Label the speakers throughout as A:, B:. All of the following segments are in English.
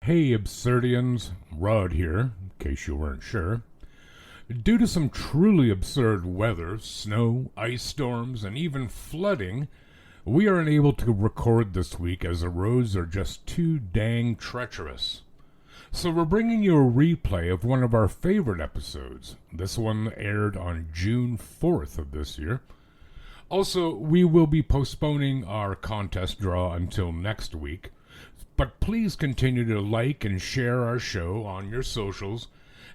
A: Hey Absurdians, Rod here, in case you weren't sure. Due to some truly absurd weather, snow, ice storms, and even flooding, we are unable to record this week as the roads are just too dang treacherous. So we're bringing you a replay of one of our favorite episodes. This one aired on June 4th of this year. Also, we will be postponing our contest draw until next week. But please continue to like and share our show on your socials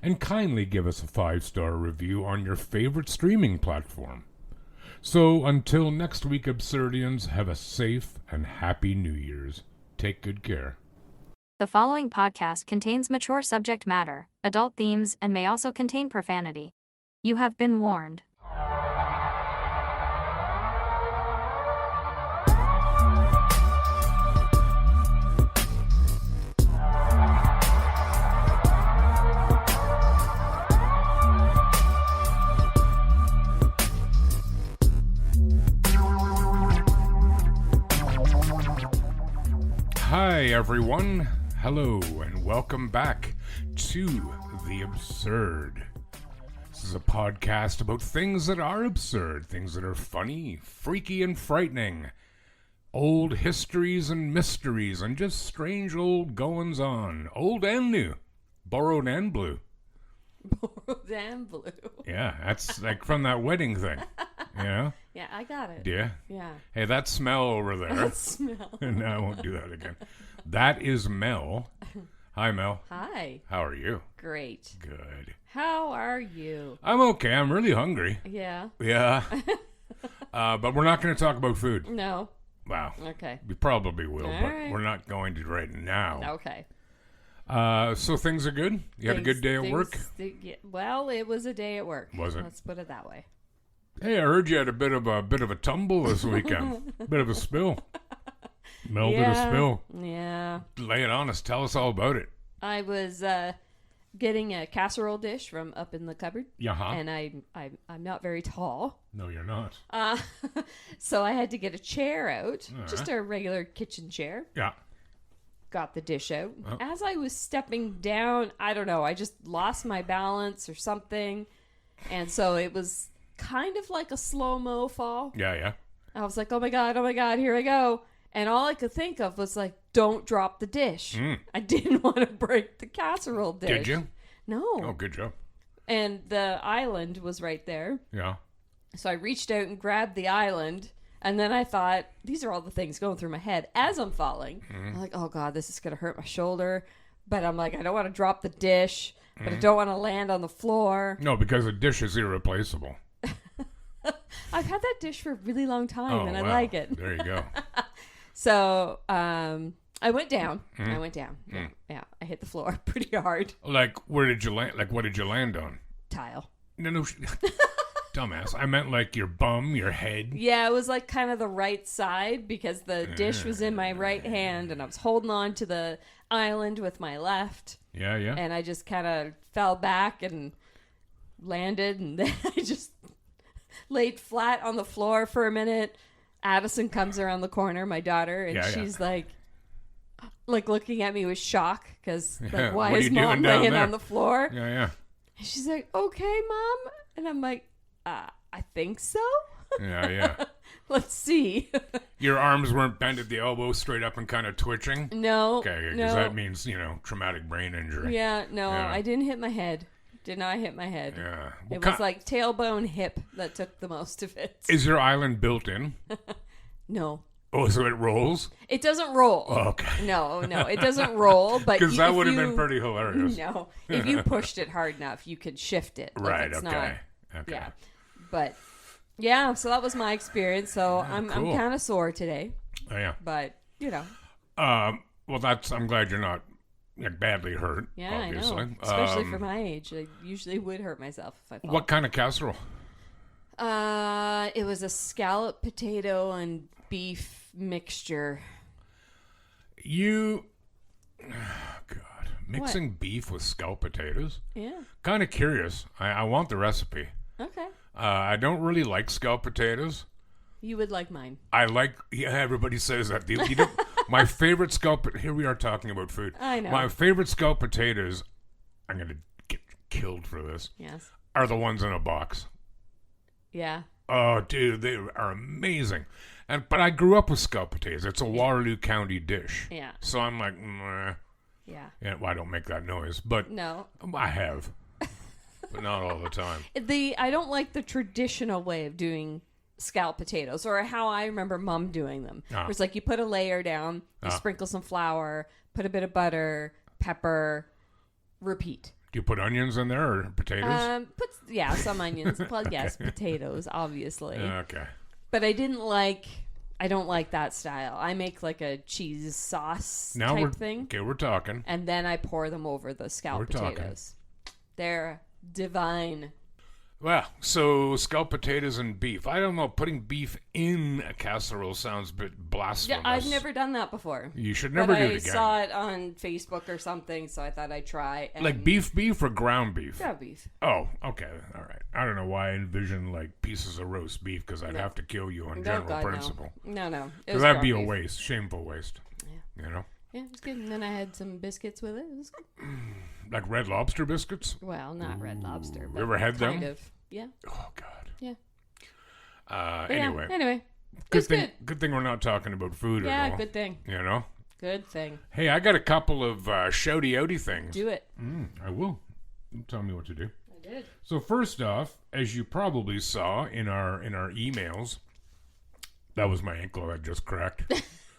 A: and kindly give us a 5-star review on your favorite streaming platform. So until next week, Absurdians, have a safe and happy New Year's. Take good care.
B: The following podcast contains mature subject matter, adult themes, and may also contain profanity. You have been warned.
A: Hi everyone, hello and welcome back to The Absurd. This is a podcast about things that are absurd, things that are funny, freaky and frightening, old histories and mysteries, and just strange old goings-on, old and new, borrowed and blue.
C: Borrowed and blue.
A: Yeah, that's like from that wedding thing, you know?
C: Yeah, I got it.
A: Yeah?
C: Yeah.
A: Hey, that smell over there.
C: That smell.
A: No, I won't do that again. That is Mel. Hi, Mel.
C: Hi.
A: How are you?
C: Great.
A: Good.
C: How are you?
A: I'm okay. I'm really hungry.
C: Yeah.
A: Yeah. But we're not going to talk about food.
C: No.
A: Wow.
C: Okay.
A: We probably will,
C: All
A: but
C: right.
A: we're not going to right now.
C: Okay.
A: So things are good? You had a good day at work?
C: Well, it was a day at work.
A: Was it?
C: Let's put it that way.
A: Hey, I heard you had a bit of a tumble this weekend. Bit of a spill. Mel did a spill.
C: Yeah.
A: Lay it on us. Tell us all about it.
C: I was getting a casserole dish from up in the cupboard.
A: Yeah.
C: And I'm not very tall.
A: No, you're not.
C: So I had to get a chair out.
A: All
C: Just
A: right.
C: a regular kitchen chair.
A: Yeah.
C: Got the dish out.
A: Oh.
C: As I was stepping down, I don't know, I just lost my balance or something. And so it was kind of like a slow-mo fall.
A: Yeah.
C: I was like, oh my God, here I go. And all I could think of was like, don't drop the dish. I didn't want to break the casserole dish.
A: Did you?
C: No.
A: Oh, good job.
C: And the island was right there.
A: Yeah.
C: So I reached out and grabbed the island. And then I thought, these are all the things going through my head as I'm falling. I'm like, oh God, this is going to hurt my shoulder. But I'm like, I don't want to drop the dish, but I don't want to land on the floor.
A: No, because the dish is irreplaceable.
C: I've had that dish for a really long time, and I
A: wow.
C: like it.
A: There you go.
C: So I went down. Yeah, I hit the floor pretty hard.
A: Like, where did you land? Like, what did you land on?
C: Tile.
A: No. Dumbass. I meant like your bum, your head.
C: Yeah, it was like kind of the right side because the dish was in my right hand, and I was holding on to the island with my left.
A: Yeah.
C: And I just kind of fell back and landed, and then I just laid flat on the floor for a minute. Addison comes around the corner, my daughter, and she's like looking at me with shock because like, why is Mom laying on the floor?
A: Yeah.
C: And she's like, okay, Mom. And I'm like, I think so.
A: Yeah.
C: Let's see.
A: Your arms weren't bent at the elbow, straight up and kind of twitching?
C: No.
A: Okay, because that means, traumatic brain injury.
C: Yeah, no, I didn't hit my head. Did not hit my head.
A: Yeah.
C: It was like tailbone, hip that took the most of it.
A: Is your island built in?
C: No.
A: Oh, so it rolls?
C: It doesn't roll.
A: Oh, okay.
C: No, it doesn't roll. But
A: because that would have been pretty hilarious.
C: No, if you pushed it hard enough, you could shift it.
A: Right.
C: It's
A: Okay.
C: Yeah, but yeah. So that was my experience. So I'm kind of sore today.
A: Oh yeah.
C: But
A: well, I'm glad you're not badly hurt.
C: Yeah,
A: obviously.
C: I know. Especially for my age, I usually would hurt myself if I fall.
A: What kind of casserole?
C: It was a scallop, potato, and beef mixture.
A: God, mixing beef with scalloped potatoes?
C: Yeah.
A: Kind of curious. I want the recipe.
C: Okay.
A: I don't really like scalloped potatoes.
C: You would like mine.
A: I like. Yeah, everybody says that. You don't, My favorite scallop... Here we are talking about food.
C: I know.
A: My favorite scalloped potatoes, I'm going to get killed for this,
C: Yes.
A: are the ones in a box.
C: Yeah.
A: Oh, dude, they are amazing. But I grew up with scalloped potatoes. It's a Waterloo County dish.
C: Yeah.
A: So I'm like, meh.
C: Yeah.
A: Yeah, well, I don't make that noise, but
C: No.
A: I have. But not all the time.
C: I don't like the traditional way of doing scalloped potatoes, or how I remember Mom doing them.
A: Ah.
C: Where it's like you put a layer down, you sprinkle some flour, put a bit of butter, pepper, repeat.
A: Do you put onions in there or potatoes?
C: Some onions. Well, yes, potatoes, obviously.
A: Okay.
C: But I don't like that style. I make like a cheese sauce type thing.
A: Okay, we're talking.
C: And then I pour them over the scalloped potatoes. They're divine.
A: Well, so scalloped potatoes and beef. I don't know, putting beef in a casserole sounds a bit blasphemous.
C: Yeah, I've never done that before.
A: You should never do it again.
C: I saw it on Facebook or something, so I thought I'd try.
A: Like beef or ground beef?
C: Ground beef.
A: Oh, okay, all right. I don't know why I envision like pieces of roast beef, because I'd have to kill you on general principle.
C: No.
A: Because that'd be a waste, shameful waste.
C: Yeah.
A: You know?
C: Yeah, it was good. And then I had some biscuits with it. It was good.
A: Like Red Lobster biscuits?
C: Well, not Red Lobster. But
A: you ever had them?
C: Kind of. Yeah.
A: Oh, God.
C: Yeah.
A: Anyway.
C: Good
A: thing we're not talking about food at all.
C: Yeah, good thing.
A: You know?
C: Good thing.
A: Hey, I got a couple of shouty-outy things.
C: Do it.
A: I will. Tell me what to do.
C: I did.
A: So first off, as you probably saw in our emails, that was my ankle that just cracked.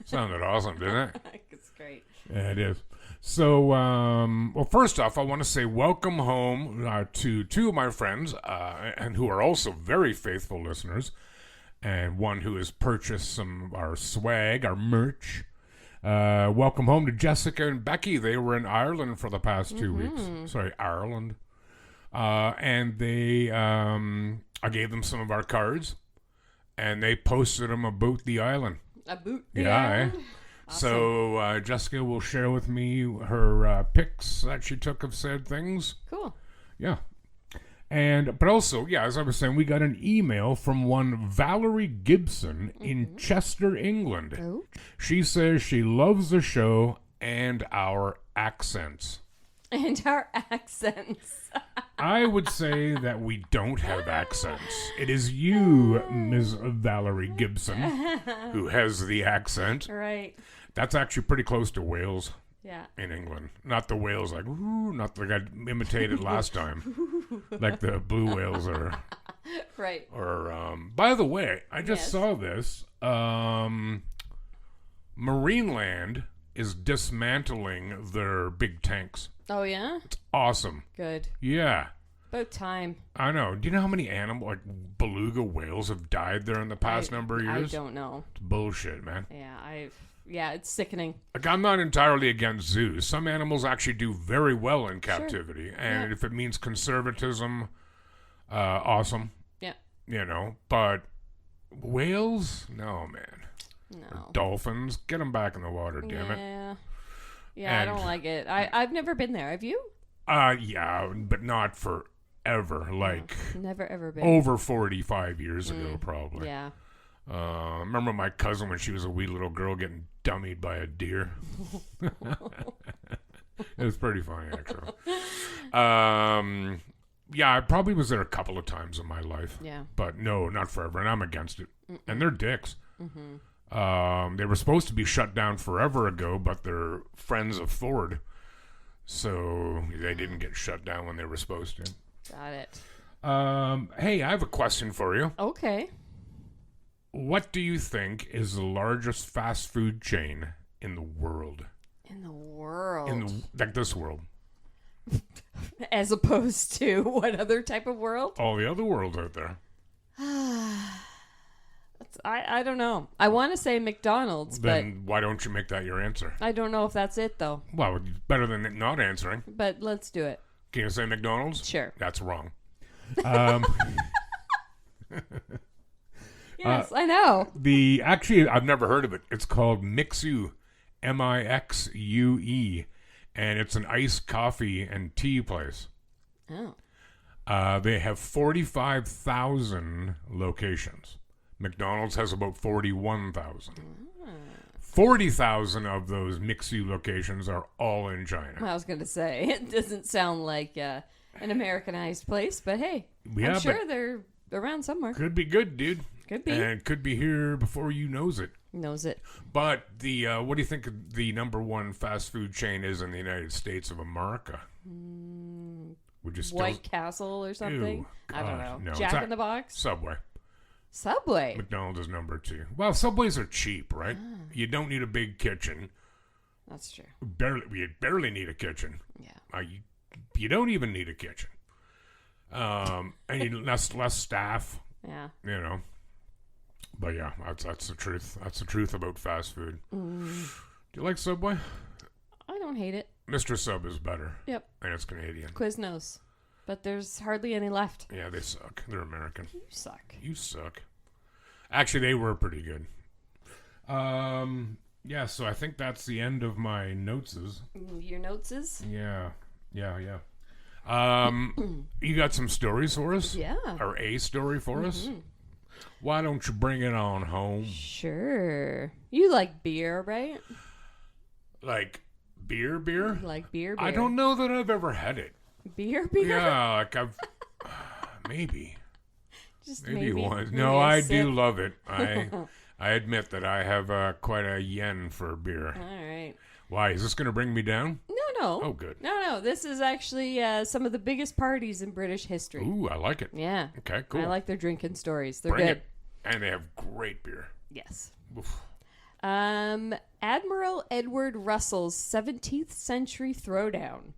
A: Sounded awesome, didn't it?
C: It's great.
A: Yeah, it is. So, well, first off, I want to say welcome home to two of my friends, and who are also very faithful listeners, and one who has purchased some of our swag, our merch. Welcome home to Jessica and Becky. They were in Ireland for the past 2 weeks. Sorry, Ireland. And they, I gave them some of our cards, and they posted them about the island.
C: About
A: the island. Awesome. So Jessica will share with me her pics that she took of said things.
C: Cool.
A: Yeah. But also, as I was saying, we got an email from one Valerie Gibson in Chester, England.
C: Oh.
A: She says she loves the show and our accents.
C: And our accents.
A: I would say that we don't have accents. It is you, Ms. Valerie Gibson, who has the accent.
C: Right.
A: That's actually pretty close to Wales.
C: Yeah.
A: In England. Not the whales like, ooh, not like I imitated last time. Like the blue whales are.
C: Right.
A: Or, by the way, I just saw this. Marineland is dismantling their big tanks.
C: Oh, yeah?
A: It's awesome.
C: Good.
A: Yeah.
C: About time.
A: I know. Do you know how many like beluga whales have died there in the past number of years?
C: I don't know.
A: It's bullshit, man.
C: Yeah, it's sickening.
A: Like, I'm not entirely against zoos. Some animals actually do very well in captivity. Sure. And if it means conservatism, awesome.
C: Yeah.
A: You know, but whales? No, man.
C: No.
A: Or dolphins? Get them back in the water, damn it.
C: Yeah. Yeah, I don't like it. I've never been there. Have you?
A: Yeah, but not forever. Like,
C: never ever been.
A: Over 45 years ago, probably.
C: Yeah.
A: Remember my cousin when she was a wee little girl getting dummied by a deer? It was pretty funny, actually. I probably was there a couple of times in my life.
C: Yeah. But
A: no, not forever, and I'm against it. And they're dicks. They were supposed to be shut down forever ago, but they're friends of Ford. So they didn't get shut down when they were supposed to.
C: Got it.
A: Hey, I have a question for you.
C: Okay.
A: What do you think is the largest fast food chain in the world?
C: In the world?
A: Like this world.
C: As opposed to what other type of world?
A: All the other worlds out there.
C: I don't know. I want to say McDonald's,
A: then why don't you make that your answer?
C: I don't know if that's it, though.
A: Well, better than not answering.
C: But let's do it.
A: Can you say McDonald's?
C: Sure.
A: That's wrong.
C: Yes, I know.
A: Actually, I've never heard of it. It's called Mixue, Mixue, and it's an iced coffee and tea place.
C: Oh.
A: They have 45,000 locations. McDonald's has about 41,000. 40,000 of those Mixu locations are all in China.
C: I was going to say, it doesn't sound like an Americanized place, but hey,
A: Yeah,
C: I'm sure they're around somewhere.
A: Could be good, dude.
C: Could be.
A: And could be here before you knows it.
C: Knows it.
A: But the what do you think the number one fast food chain is in the United States of America? Would you still...
C: White Castle or something?
A: Ew,
C: I don't know.
A: no,
C: Jack in the Box?
A: Subway.
C: Subway?
A: McDonald's is number 2. Well, Subways are cheap, right? You don't need a big kitchen.
C: That's true.
A: You barely need a kitchen.
C: Yeah.
A: You don't even need a kitchen. And less staff.
C: Yeah.
A: You know. But yeah, that's the truth. That's the truth about fast food. Do you like Subway?
C: I don't hate it.
A: Mr. Sub is better.
C: Yep.
A: And it's Canadian.
C: Quiznos. But there's hardly any left.
A: Yeah, they suck. They're American.
C: You suck.
A: You suck. Actually, they were pretty good. Yeah, so I think that's the end of my noteses.
C: Your noteses?
A: Yeah. You got some stories for us?
C: Yeah.
A: Or a story for us? Why don't you bring it on home?
C: Sure. You like beer, right?
A: Like beer?
C: Like beer?
A: I don't know that I've ever had it.
C: Beer?
A: Yeah, like I've... maybe.
C: Just
A: Maybe once.
C: maybe
A: No,
C: a
A: I
C: sip.
A: do love it. I admit that I have quite a yen for beer.
C: All right.
A: Why? Is this going to bring me down?
C: No.
A: Oh, good.
C: No. This is actually some of the biggest parties in British history.
A: Ooh, I like it.
C: Yeah.
A: Okay, cool.
C: I like their drinking stories. They're
A: Bring
C: good.
A: it. And they have great beer.
C: Yes.
A: Oof.
C: Admiral Edward Russell's 17th century throwdown.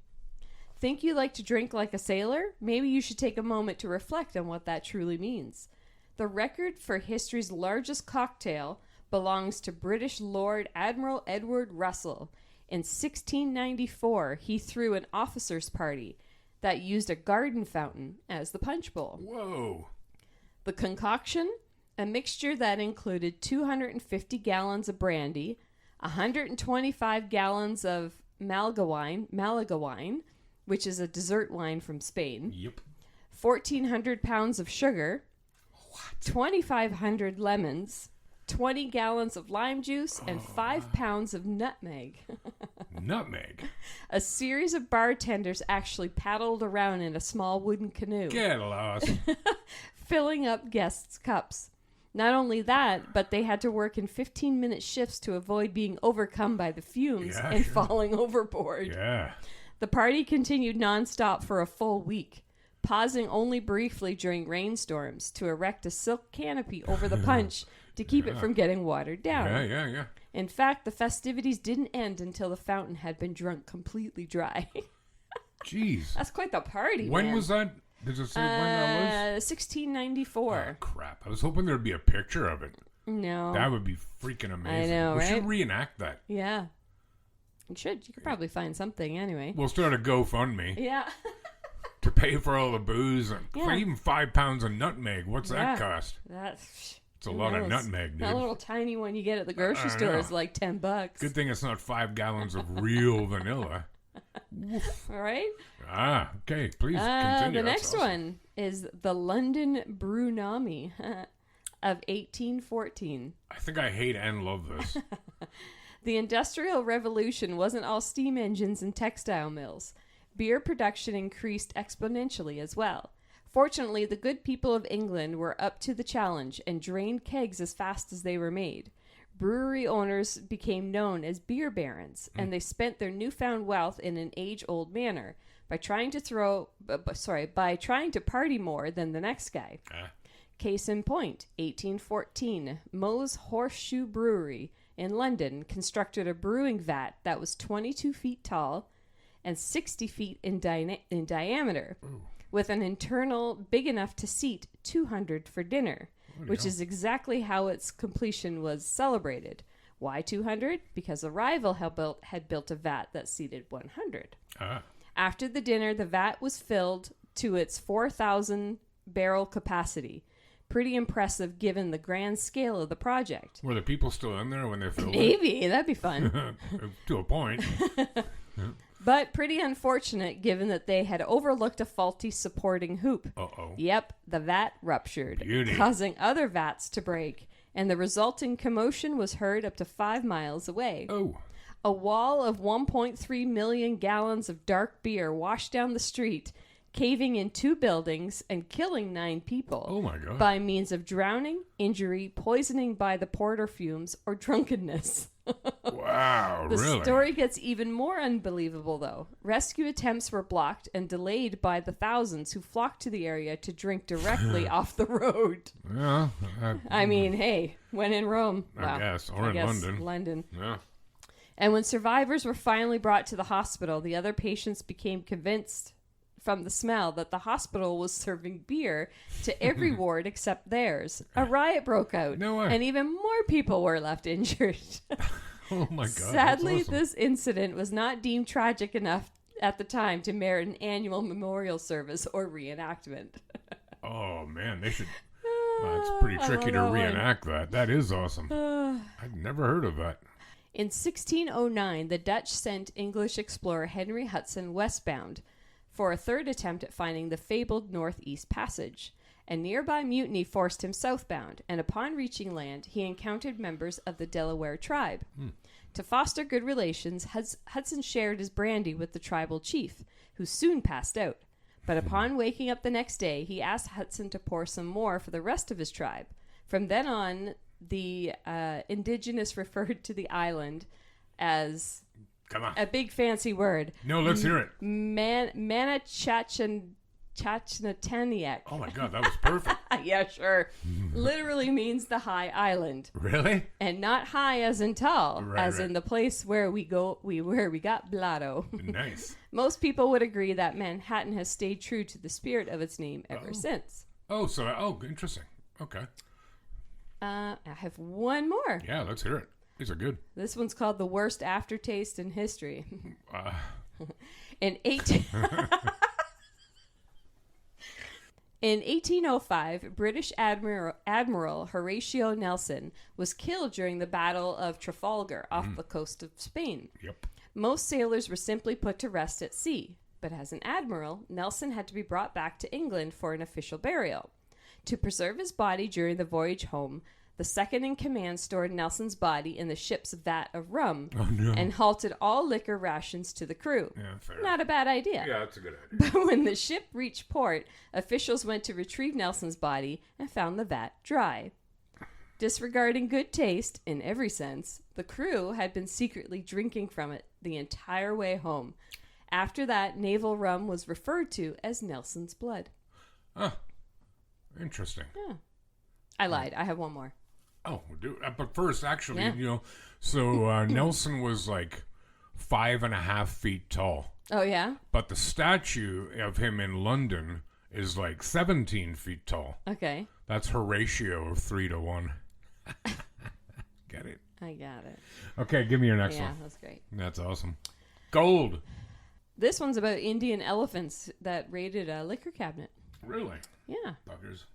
C: Think you like to drink like a sailor? Maybe you should take a moment to reflect on what that truly means. The record for history's largest cocktail belongs to British Lord Admiral Edward Russell. In 1694, he threw an officers' party that used a garden fountain as the punch bowl.
A: Whoa.
C: The concoction? A mixture that included 250 gallons of brandy, 125 gallons of Malaga wine, which is a dessert wine from Spain.
A: Yep.
C: 1,400 pounds of sugar.
A: What?
C: 2,500 lemons. 20 gallons of lime juice and 5 pounds of nutmeg.
A: Nutmeg?
C: A series of bartenders actually paddled around in a small wooden canoe,
A: Get lost.
C: filling up guests' cups. Not only that, but they had to work in 15-minute shifts to avoid being overcome by the fumes and falling overboard.
A: Yeah.
C: The party continued nonstop for a full week, pausing only briefly during rainstorms to erect a silk canopy over the punch to keep it from getting watered down.
A: Yeah.
C: In fact, the festivities didn't end until the fountain had been drunk completely dry.
A: Jeez.
C: That's quite the party,
A: When
C: man.
A: was that? Does it say when that was?
C: 1694.
A: Oh, crap. I was hoping there'd be a picture of it.
C: No.
A: That would be freaking amazing.
C: I know,
A: We
C: right?
A: should reenact that.
C: Yeah. You should. You could probably find something anyway.
A: We'll start a GoFundMe
C: Yeah.
A: to pay for all the booze and for
C: Yeah.
A: even 5 pounds of nutmeg. What's that cost?
C: That's...
A: It's a lot of nutmeg, dude.
C: That little tiny one you get at the grocery
A: I
C: store
A: know.
C: is like $10.
A: Good thing it's not 5 gallons of real vanilla.
C: All right.
A: Okay. Please continue.
C: The
A: That's
C: next
A: awesome.
C: one is the London Brewnomy of 1814.
A: I think I hate and love this.
C: The Industrial Revolution wasn't all steam engines and textile mills. Beer production increased exponentially as well. Fortunately, the good people of England were up to the challenge and drained kegs as fast as they were made. Brewery owners became known as beer barons, and they spent their newfound wealth in an age-old manner by trying to party more than the next guy. Case in point, 1814, Moe's Horseshoe Brewery in London constructed a brewing vat that was 22 feet tall and 60 feet in diameter, with an internal big enough to seat 200 for dinner, which is exactly how its completion was celebrated. Why 200? Because a rival had built a vat that seated 100. After the dinner, the vat was filled to its 4,000 barrel capacity. Pretty impressive given the grand scale of the project.
A: Were the people still in there when they filled it?
C: Maybe, that'd be fun.
A: To a point.
C: But pretty unfortunate given that they had overlooked a faulty supporting hoop.
A: Uh-oh.
C: Yep, the vat ruptured,
A: Beauty.
C: causing other vats to break and the resulting commotion was heard up to 5 miles away.
A: Oh.
C: A wall of 1.3 million gallons of dark beer washed down the street, caving in 2 buildings and killing 9 people.
A: Oh my God.
C: By means of drowning, injury, poisoning by the porter fumes, or drunkenness.
A: Wow,
C: The
A: really?
C: story gets even more unbelievable, though. Rescue attempts were blocked and delayed by the thousands who flocked to the area to drink directly off the road.
A: Yeah.
C: I mean, hey, when in Rome.
A: I guess. Or in London.
C: London.
A: Yeah.
C: And when survivors were finally brought to the hospital, the other patients became convinced from the smell that the hospital was serving beer to every ward except theirs. A riot broke out.
A: No way.
C: And even more people were left injured.
A: Oh my God.
C: Sadly,
A: that's awesome.
C: this incident was not deemed tragic enough at the time to merit an annual memorial service or reenactment.
A: Oh man, they should. It's pretty
C: I
A: tricky to
C: love that one.
A: reenact that. That is awesome. I'd never heard of that.
C: In 1609, the Dutch sent English explorer Henry Hudson westbound for a third attempt at finding the fabled Northeast Passage. A nearby mutiny forced him southbound, and upon reaching land, he encountered members of the Delaware tribe. To foster good relations, Hudson shared his brandy with the tribal chief, who soon passed out. But upon waking up the next day, he asked Hudson to pour some more for the rest of his tribe. From then on, the indigenous referred to the island as
A: Come on.
C: a big fancy word.
A: No, let's hear it.
C: Manachachnataniak.
A: Oh my God, that was perfect.
C: Yeah, sure. Literally means the high island.
A: Really?
C: And not high as in tall,
A: Right,
C: as
A: right.
C: in the place where we got blotto.
A: Nice.
C: Most people would agree that Manhattan has stayed true to the spirit of its name ever since.
A: Oh, interesting. Okay.
C: I have one more.
A: Yeah, let's hear it. These are good.
C: This one's called The Worst Aftertaste in History.
A: Uh,
C: In 1805, British Admiral Horatio Nelson was killed during the Battle of Trafalgar off the coast of Spain.
A: yep.
C: Most sailors were simply put to rest at sea, but as an admiral, Nelson had to be brought back to England for an official burial. To preserve his body during the voyage home, the second-in-command stored Nelson's body in the ship's vat of rum
A: Oh no.
C: and halted all liquor rations to the crew.
A: Yeah, fair.
C: Not a bad idea.
A: Yeah, that's a good idea.
C: But when the ship reached port, officials went to retrieve Nelson's body and found the vat dry. Disregarding good taste, in every sense, the crew had been secretly drinking from it the entire way home. After that, naval rum was referred to as Nelson's blood.
A: Oh, interesting.
C: Yeah. I lied. I have one more.
A: Oh, dude. But first, actually,
C: Yeah.
A: so Nelson was like 5.5 feet tall.
C: Oh, yeah?
A: But the statue of him in London is like 17 feet tall.
C: Okay.
A: That's her ratio of 3-to-1. Get it?
C: I got it.
A: Okay, give me your next
C: Yeah,
A: one.
C: that's great.
A: That's awesome. Gold.
C: This one's about Indian elephants that raided a liquor cabinet.
A: Really?
C: Yeah.
A: Buggers.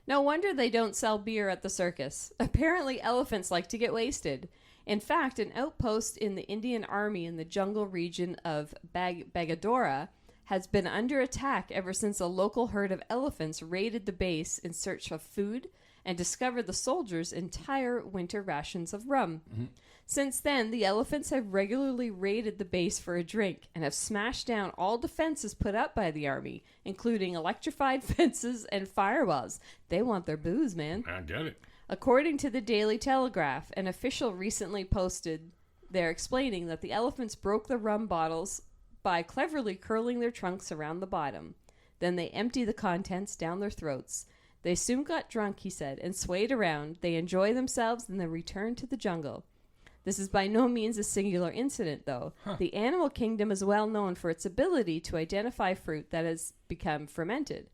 C: No wonder they don't sell beer at the circus. Apparently, elephants like to get wasted. In fact, an outpost in the Indian Army in the jungle region of Bagadora has been under attack ever since a local herd of elephants raided the base in search of food and discovered the soldiers' entire winter rations of rum.
A: Mm-hmm.
C: Since then, the elephants have regularly raided the base for a drink and have smashed down all defenses put up by the army, including electrified fences and firewalls. They want their booze, man.
A: I get it.
C: According to the Daily Telegraph, an official recently posted there explaining that the elephants broke the rum bottles by cleverly curling their trunks around the bottom. Then they empty the contents down their throats. They soon got drunk, he said, and swayed around. They enjoy themselves and then return to the jungle. This is by no means a singular incident, though. The animal kingdom is well known for its ability to identify fruit that has become fermented.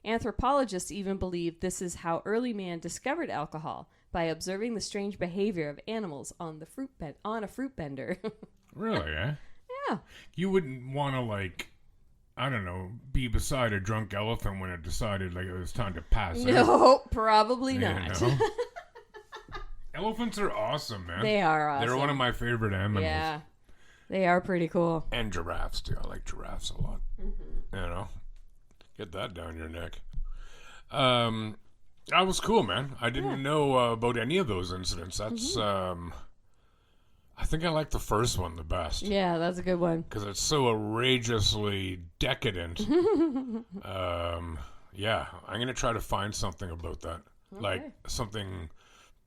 C: Anthropologists even believe this is how early man discovered alcohol, by observing the strange behavior of animals on a fruit bender.
A: Really, eh?
C: Yeah.
A: You wouldn't want to, like, I don't know, be beside a drunk elephant when it decided, like, it was time to pass out.
C: No, probably
A: You
C: not.
A: know? Elephants are awesome, man.
C: They are awesome.
A: They're one of my favorite animals.
C: Yeah. They are pretty cool.
A: And giraffes, too. I like giraffes a lot. You know? Get that down your neck. That was cool, man. I didn't know about any of those incidents. That's, I think I like the first one the best.
C: Yeah, that's a good one.
A: Because it's so outrageously decadent. Yeah, I'm going to try to find something about that.
C: Okay.
A: Like something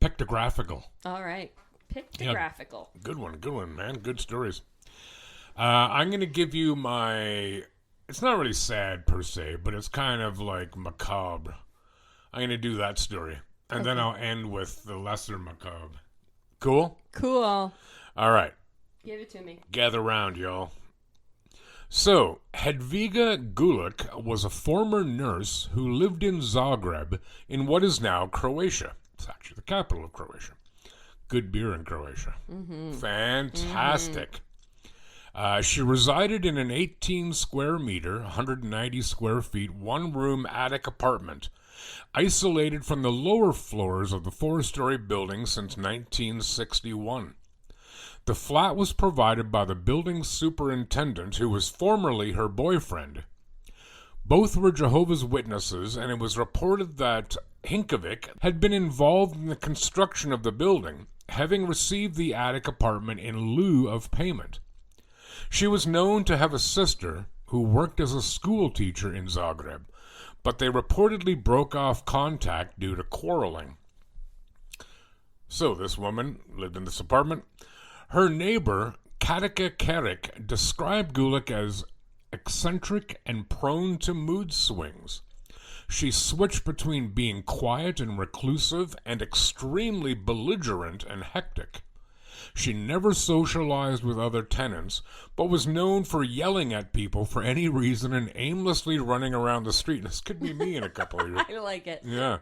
A: pictographical.
C: All right. Pictographical.
A: Yeah, good one, man. Good stories. I'm going to give you my... It's not really sad per se, but it's kind of like macabre. I'm going to do that story. And then I'll end with the lesser macabre. Cool?
C: Cool.
A: All right.
C: Give it to me.
A: Gather round, y'all. So, Hedviga Golik was a former nurse who lived in Zagreb in what is now Croatia. It's actually the capital of Croatia. Good beer in Croatia. Fantastic. She resided in an 18 square meter, 190 square feet, one-room attic apartment, isolated from the lower floors of the four-story building since 1961. The flat was provided by the building superintendent, who was formerly her boyfriend. Both were Jehovah's Witnesses, and it was reported that Hinkovic had been involved in the construction of the building, having received the attic apartment in lieu of payment. She was known to have a sister who worked as a school teacher in Zagreb, but they reportedly broke off contact due to quarreling. So this woman lived in this apartment. Her neighbor, Katica Kerik, described Golik as eccentric and prone to mood swings. She switched between being quiet and reclusive and extremely belligerent and hectic. She never socialized with other tenants, but was known for yelling at people for any reason and aimlessly running around the street. This could be me in a couple of years.
C: I like it.
A: Yeah.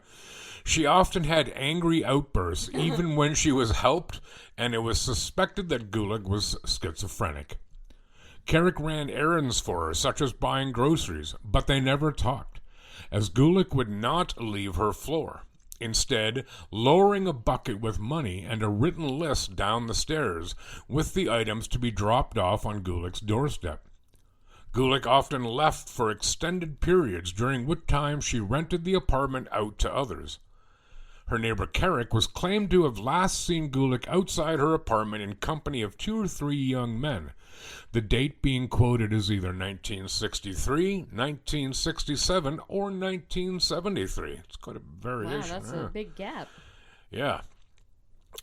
A: She often had angry outbursts, even when she was helped, and it was suspected that Golik was schizophrenic. Kerik ran errands for her, such as buying groceries, but they never talked, as Golik would not leave her floor, instead lowering a bucket with money and a written list down the stairs with the items to be dropped off on Golik's doorstep. Golik often left for extended periods, during which time she rented the apartment out to others. Her neighbor Kerik was claimed to have last seen Golik outside her apartment in company of 2 or 3 young men, the date being quoted as either 1963, 1967, or 1973. It's quite a variation.
C: Wow, that's a big gap.
A: Yeah.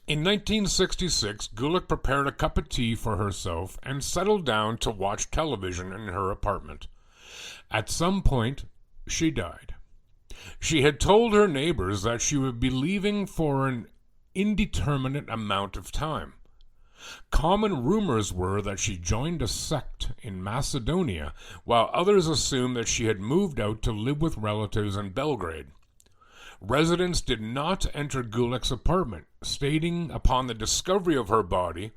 A: In 1966, Golik prepared a cup of tea for herself and settled down to watch television in her apartment. At some point, she died. She had told her neighbors that she would be leaving for an indeterminate amount of time. Common rumors were that she joined a sect in Macedonia, while others assumed that she had moved out to live with relatives in Belgrade. Residents did not enter Golik's apartment, stating upon the discovery of her body,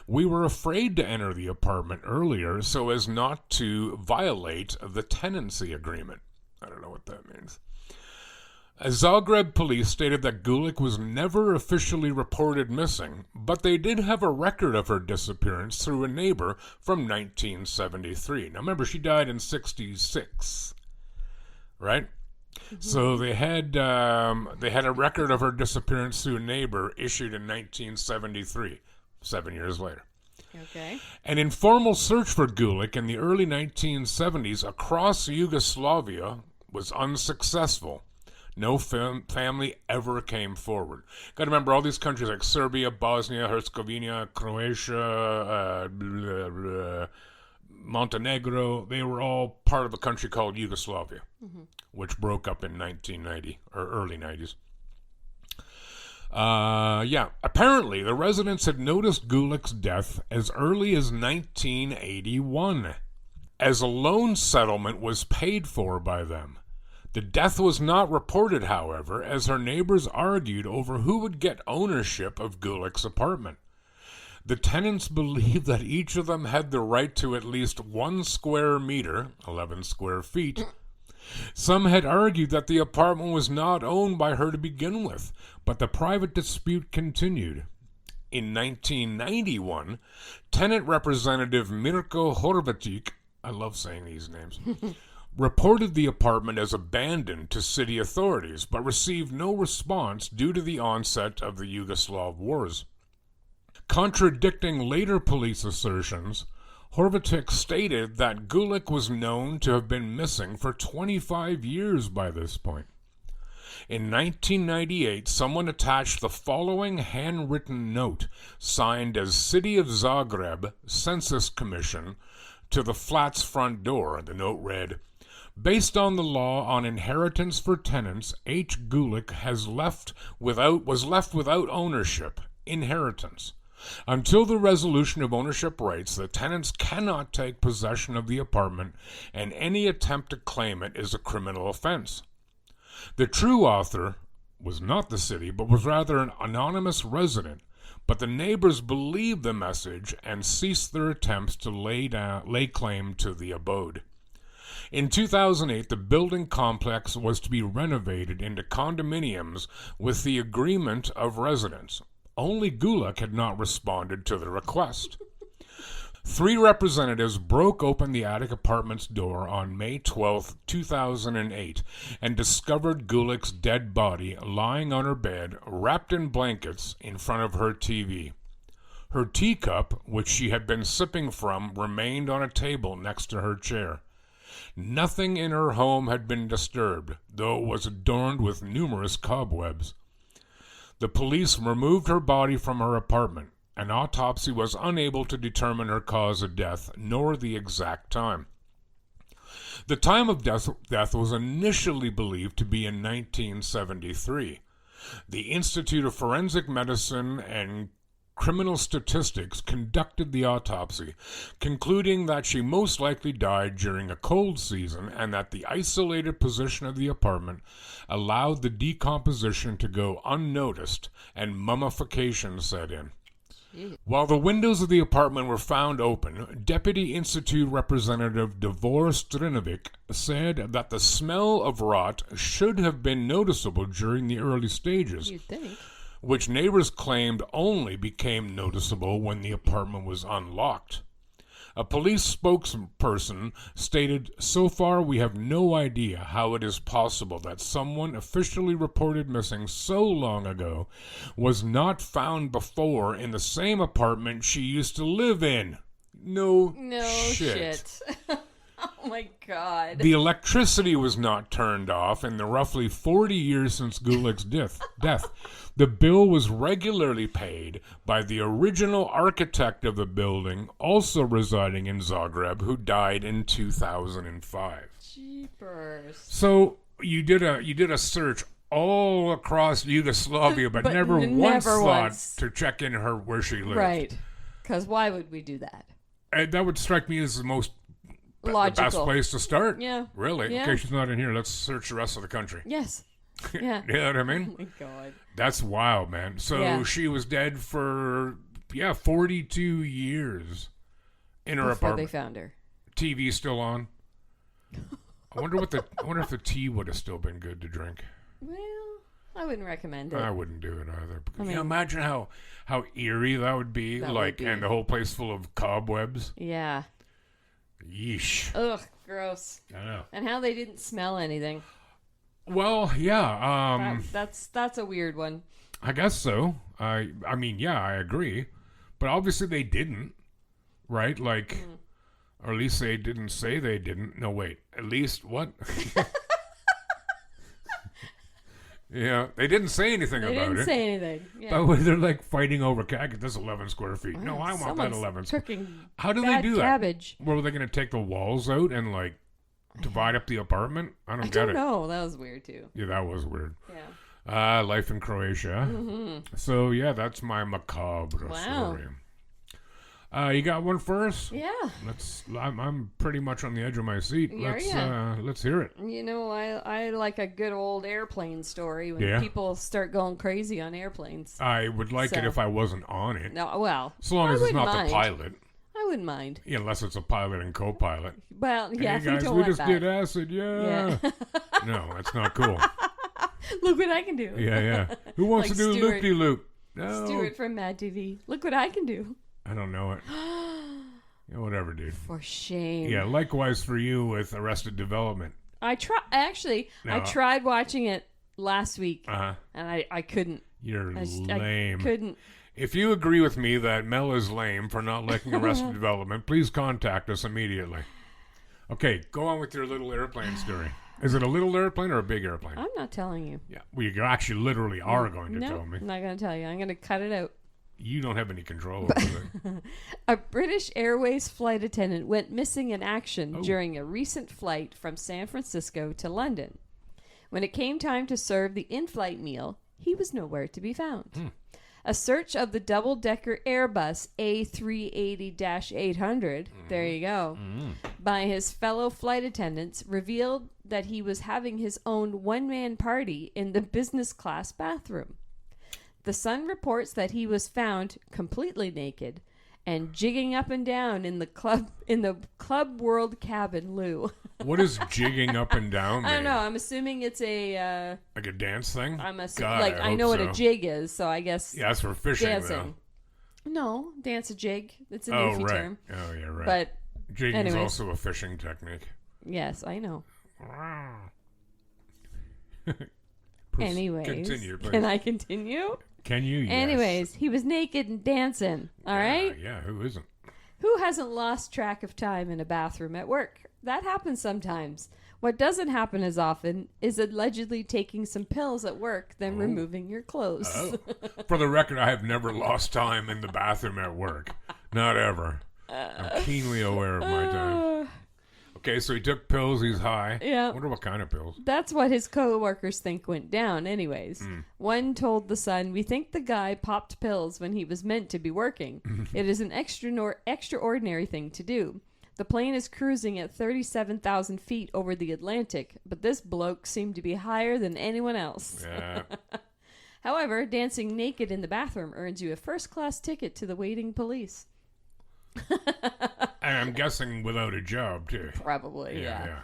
A: "We were afraid to enter the apartment earlier so as not to violate the tenancy agreement." I don't know what that means. Zagreb police stated that Golik was never officially reported missing, but they did have a record of her disappearance through a neighbor from 1973. Now remember, she died in 66, right? Mm-hmm. So they had a record of her disappearance through a neighbor issued in 1973, 7 years later.
C: Okay.
A: An informal search for Golik in the early 1970s across Yugoslavia was unsuccessful. No family ever came forward. Got to remember, all these countries like Serbia, Bosnia, Herzegovina, Croatia, Montenegro, they were all part of a country called Yugoslavia, which broke up in 1990 or early 90s. Apparently the residents had noticed Golik's death as early as 1981, as a loan settlement was paid for by them. The death was not reported, however, as her neighbors argued over who would get ownership of Golik's apartment. The tenants believed that each of them had the right to at least 1 square meter, 11 square feet. Some had argued that the apartment was not owned by her to begin with, but the private dispute continued. In 1991, tenant representative Mirko Horvatic, I love saying these names, reported the apartment as abandoned to city authorities, but received no response due to the onset of the Yugoslav wars. Contradicting later police assertions, Horvatic stated that Golik was known to have been missing for 25 years by this point. In 1998, someone attached the following handwritten note, signed as City of Zagreb Census Commission, to the flat's front door. The note read, "Based on the law on inheritance for tenants, H. Golik was left without ownership, inheritance. Until the resolution of ownership rights, the tenants cannot take possession of the apartment, and any attempt to claim it is a criminal offense." The true author was not the city, but was rather an anonymous resident, but the neighbors believed the message and ceased their attempts to lay claim to the abode. In 2008, the building complex was to be renovated into condominiums with the agreement of residents. Only Golik had not responded to the request. 3 representatives broke open the attic apartment's door on May 12, 2008, and discovered Golik's dead body lying on her bed, wrapped in blankets, in front of her TV. Her teacup, which she had been sipping from, remained on a table next to her chair. Nothing in her home had been disturbed, though it was adorned with numerous cobwebs. The police removed her body from her apartment. An autopsy was unable to determine her cause of death, nor the exact time. The time of death was initially believed to be in 1973. The Institute of Forensic Medicine and Criminal Statistics conducted the autopsy, concluding that she most likely died during a cold season and that the isolated position of the apartment allowed the decomposition to go unnoticed and mummification set in. While the windows of the apartment were found open, Deputy Institute Representative Davor Strinovic said that the smell of rot should have been noticeable during the early stages.
C: You'd think.
A: Which neighbors claimed only became noticeable when the apartment was unlocked. A police spokesperson stated, "So far we have no idea how it is possible that someone officially reported missing so long ago was not found before in the same apartment she used to live in." No shit.
C: Oh my God.
A: The electricity was not turned off in the roughly 40 years since Golik's death. The bill was regularly paid by the original architect of the building, also residing in Zagreb, who died in 2005.
C: Jeepers.
A: So you did a search all across Yugoslavia, but never once thought to check in her where she lived.
C: Right. Because why would we do that?
A: And that would strike me as the most
C: logical.
A: The best place to start.
C: Yeah.
A: Really?
C: Yeah.
A: Okay, she's not in here. Let's search the rest of the country.
C: Yes. Yeah.
A: You know what I mean?
C: Oh my God.
A: That's wild, man. So she was dead for 42 years in her
C: Before
A: apartment.
C: they found her.
A: TV still on. I wonder if the tea would have still been good to drink.
C: Well, I wouldn't recommend it.
A: I wouldn't do it either.
C: I mean,
A: imagine how eerie that would be. And the whole place full of cobwebs.
C: Yeah.
A: Yeesh.
C: Ugh, gross.
A: I know.
C: And how they didn't smell anything.
A: Well, yeah.
C: That's a weird one.
A: I guess so. I mean, yeah, I agree. But obviously they didn't, right? Like, or at least they didn't say they didn't. No, wait. At least what? Yeah, they didn't say anything about it.
C: They didn't say anything. Yeah.
A: But they're like fighting over, I get this 11 square feet. No, I want that 11 square feet. How do they do that?
C: Cabbage.
A: Were they going to take the walls out and like divide up the apartment? I don't get it.
C: No, that was weird too.
A: Yeah, that was weird.
C: Yeah.
A: Life in Croatia. Mm-hmm. So yeah, that's my macabre story. You got one for us?
C: Yeah.
A: I'm pretty much on the edge of my seat. Let's hear it.
C: You know, I like a good old airplane story when people start going crazy on airplanes.
A: I would like it if I wasn't on it.
C: No, well,
A: as long as it's not the pilot.
C: I wouldn't mind.
A: Yeah, unless it's a pilot and co-pilot.
C: Well, yeah,
A: hey guys, we just did acid. Yeah. No, that's not cool.
C: Look what I can do.
A: Yeah. Who wants to do loop-de-loop? No.
C: Stuart from Mad TV. Look what I can do.
A: I don't know it. Yeah, whatever, dude.
C: For shame.
A: Yeah, likewise for you with Arrested Development.
C: I tried watching it last week, and I couldn't.
A: You're lame.
C: I couldn't.
A: If you agree with me that Mel is lame for not liking Arrested Development, please contact us immediately. Okay, go on with your little airplane story. Is it a little airplane or a big airplane?
C: I'm not telling you.
A: Yeah, well, you actually literally are going to tell me.
C: I'm not going to tell you. I'm going to cut it out.
A: You don't have any control over it.
C: A British Airways flight attendant went missing in action during a recent flight from San Francisco to London. When it came time to serve the in-flight meal, he was nowhere to be found. A search of the double-decker Airbus A380-800, there you go, by his fellow flight attendants revealed that he was having his own one-man party in the business class bathroom. The Sun reports that he was found completely naked and jigging up and down in the Club World cabin loo.
A: What is jigging up and down mean?
C: I don't know. I'm assuming it's a
A: like a dance thing.
C: I'm assuming I know what a jig is, so I guess
A: that's for fishing.
C: Dancing. Though. No, dance a jig. It's a Navy term.
A: Oh yeah, right.
C: But
A: jigging is also a fishing technique.
C: Yes, I know.
A: Anyways, continue, please.
C: Can I continue?
A: Can you? Yes.
C: Anyways, he was naked and dancing. All right.
A: Yeah. Who isn't?
C: Who hasn't lost track of time in a bathroom at work? That happens sometimes. What doesn't happen as often is allegedly taking some pills at work, then removing your clothes.
A: For the record, I have never lost time in the bathroom at work. Not ever. I'm keenly aware of my time. Okay, so he took pills. He's high.
C: Yeah.
A: I wonder what kind of pills.
C: That's what his co-workers think went down anyways. One told The Sun, "We think the guy popped pills when he was meant to be working. It is an extraordinary thing to do. The plane is cruising at 37,000 feet over the Atlantic, but this bloke seemed to be higher than anyone else."
A: Yeah.
C: However, dancing naked in the bathroom earns you a first-class ticket to the waiting police.
A: And I'm guessing without a job, too.
C: Probably, yeah.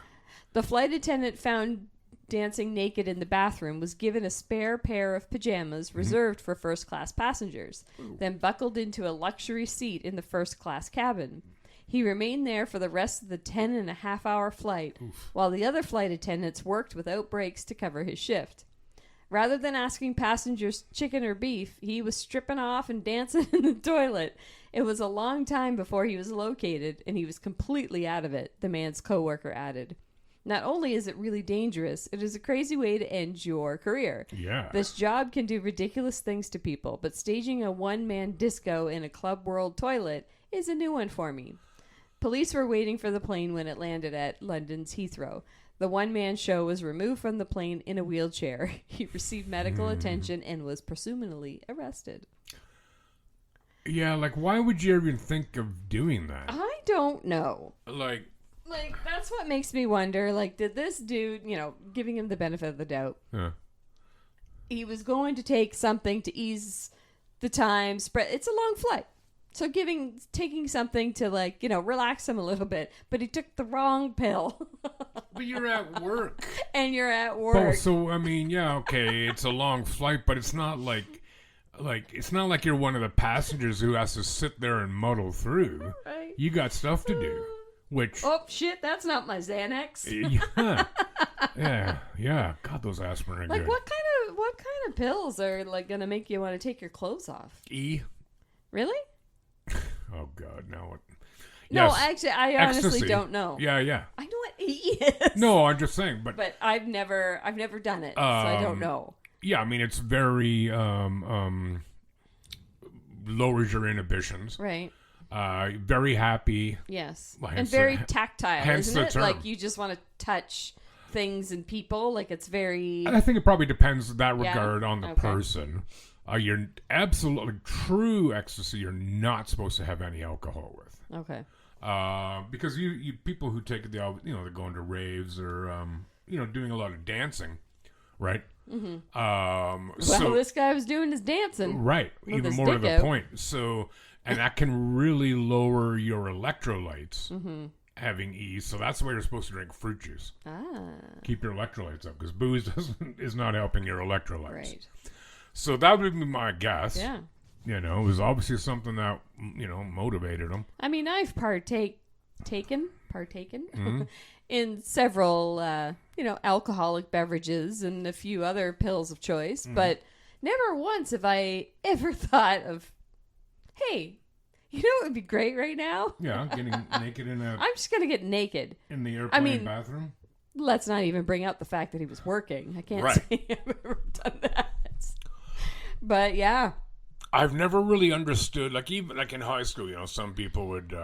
C: The flight attendant found dancing naked in the bathroom was given a spare pair of pajamas reserved for first-class passengers, then buckled into a luxury seat in the first-class cabin. He remained there for the rest of the 10.5-hour flight, while the other flight attendants worked without breaks to cover his shift. Rather than asking passengers chicken or beef, he was stripping off and dancing in the toilet. It was a long time before he was located, and he was completely out of it, the man's coworker added. Not only is it really dangerous, it is a crazy way to end your career.
A: Yeah.
C: This job can do ridiculous things to people, but staging a one-man disco in a Club World toilet is a new one for me. Police were waiting for the plane when it landed at London's Heathrow. The one-man show was removed from the plane in a wheelchair. He received medical attention and was presumably arrested.
A: Yeah, like, why would you even think of doing that?
C: I don't know.
A: Like,
C: that's what makes me wonder. Like, did this dude, giving him the benefit of the doubt, he was going to take something to ease the time spread. It's a long flight. So taking something to relax him a little bit, but he took the wrong pill.
A: But you're at work.
C: And you're at work.
A: So I mean, yeah, okay, it's a long flight, but it's not like it's not like you're one of the passengers who has to sit there and muddle through.
C: Right.
A: You got stuff to do. Which
C: oh shit, that's not my Xanax.
A: Yeah. God, those aspirin are good.
C: What kind of pills are gonna make you want to take your clothes off?
A: E.
C: Really?
A: Oh God, no.
C: No,
A: yes.
C: actually, I honestly
A: Ecstasy.
C: Don't know.
A: Yeah.
C: I know what E is.
A: No, I'm just saying, but
C: I've never done it, so I don't know.
A: Yeah, I mean it's very lowers your inhibitions.
C: Right.
A: Very happy.
C: Yes. And very tactile, isn't it?
A: Term.
C: Like you just want to touch things and people. Like it's very.
A: I think it probably depends in that regard on the person. You're absolutely true ecstasy. You're not supposed to have any alcohol with.
C: Okay.
A: Because you people who take they're going to raves or doing a lot of dancing, right?
C: Mm-hmm. So this guy was doing his dancing,
A: right? Even more to the point. So, and that can really lower your electrolytes. Having E, so that's why you're supposed to drink fruit juice. Keep your electrolytes up because booze is not helping your electrolytes.
C: Right.
A: So that would be my guess.
C: Yeah.
A: You know, it was obviously something that, you know, motivated him.
C: I mean, I've partaken in several, alcoholic beverages and a few other pills of choice, but never once have I ever thought of, hey, you know what would be great right now?
A: Yeah, getting naked
C: I'm just going to get naked.
A: in the airplane bathroom.
C: Let's not even bring up the fact that he was working. I can't say I've ever done that. But yeah.
A: I've never really understood, like even like in high school, you know, some people would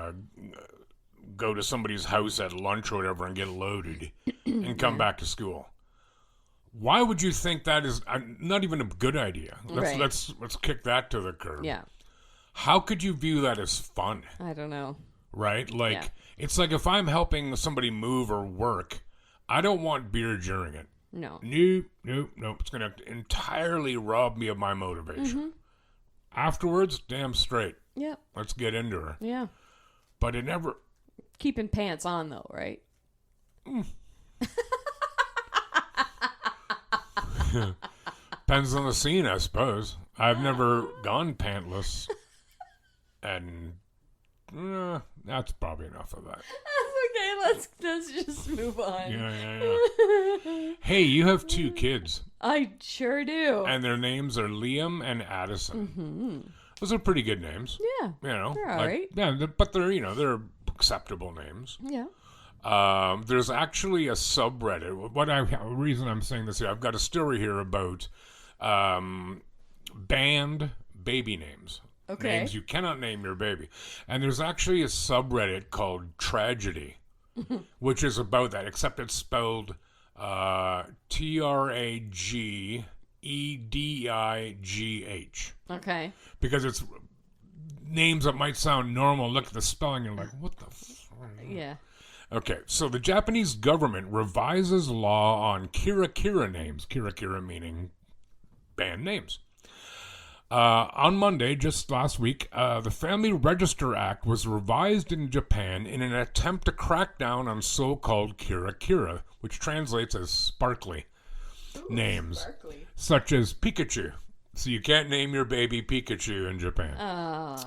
A: go to somebody's house at lunch or whatever and get loaded and come back to school. Why would you think that is not even a good idea? Let's kick that to the curb.
C: Yeah.
A: How could you view that as fun?
C: I don't know.
A: Right? Like it's like if I'm helping somebody move or work, I don't want beer during it.
C: No.
A: Nope. It's going to entirely rob me of my motivation. Afterwards, damn straight.
C: Yeah.
A: Let's get into her.
C: Yeah.
A: But it never...
C: Keeping pants on, though, right?
A: Depends on the scene, I suppose. I've never gone pantless. And that's probably enough of that.
C: That's okay. Let's just move on.
A: Yeah. Hey, you have 2 kids.
C: I sure do.
A: And their names are Liam and Addison. Those are pretty good names.
C: Yeah.
A: You know,
C: they're all right.
A: Yeah, but they're acceptable names.
C: Yeah.
A: There's actually a subreddit. Reason I'm saying this here, I've got a story here about banned baby names.
C: Okay.
A: Names you cannot name your baby. And there's actually a subreddit called Tragedy, which is about that, except it's spelled Tragedidih.
C: Okay.
A: Because it's names that might sound normal. Look at the spelling and you're like, what the
C: Yeah.
A: Okay, so the Japanese government revises law on kira names. Kira meaning banned names. On Monday, just last week, the Family Register Act was revised in Japan in an attempt to crack down on so-called kira, which translates as sparkly names,
C: Sparkly.
A: such as Pikachu. So you can't name your baby Pikachu in Japan.